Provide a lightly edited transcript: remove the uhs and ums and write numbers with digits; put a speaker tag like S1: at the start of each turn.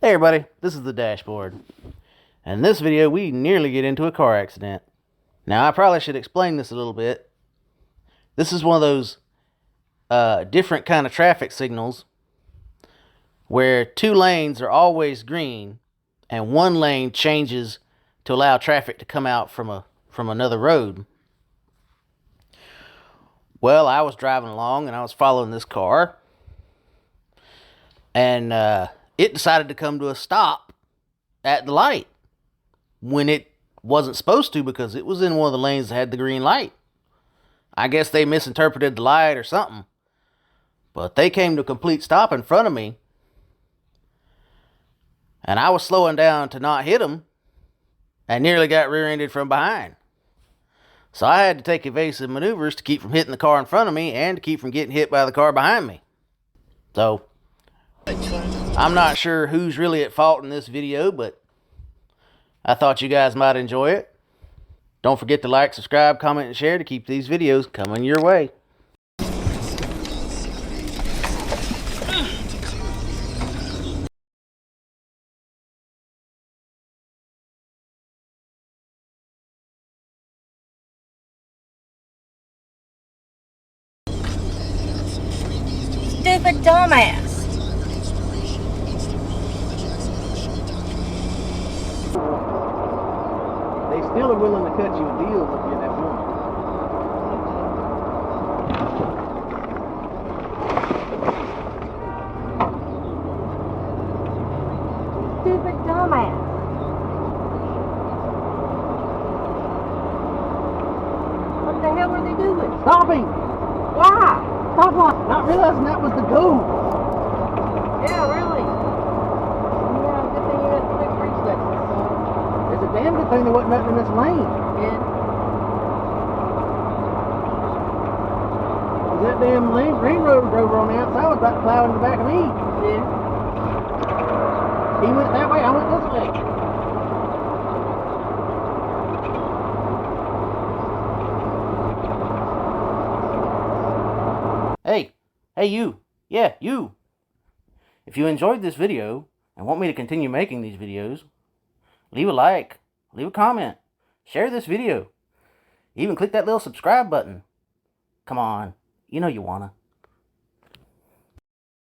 S1: Hey everybody, this is the dashboard. And in this video, we nearly get into a car accident. Now, I probably should explain this a little bit. This is one of those different kind of traffic signals where two lanes are always green and one lane changes to allow traffic to come out from another road. Well, I was driving along and I was following this car, and it decided to come to a stop at the light when it wasn't supposed to, because it was in one of the lanes that had the green light. I guess they misinterpreted the light or something. But they came to a complete stop in front of me, and I was slowing down to not hit them and nearly got rear-ended from behind. So I had to take evasive maneuvers to keep from hitting the car in front of me and to keep from getting hit by the car behind me. So I'm not sure who's really at fault in this video, but I thought you guys might enjoy it. Don't forget to like, subscribe, comment, and share to keep these videos coming your way.
S2: Stupid dumbass.
S1: They still are willing to cut you a deal if you're that woman.
S2: Stupid dumbass. What the hell were they doing?
S1: Stopping!
S2: Why?
S1: Stop on! Not realizing that was the goal.
S2: Yeah, really. Yeah, good thing you had to quick reflexes.
S1: It's a damn good thing there wasn't nothing in this lane.
S2: Yeah.
S1: That damn Ring Road Rover on the outside was about to plow in the back of me.
S2: Yeah.
S1: He went that way, I went this way. Hey you. Yeah, you. If you enjoyed this video and want me to continue making these videos, leave a like, leave a comment, share this video, even click that little subscribe button. Come on, you know you wanna.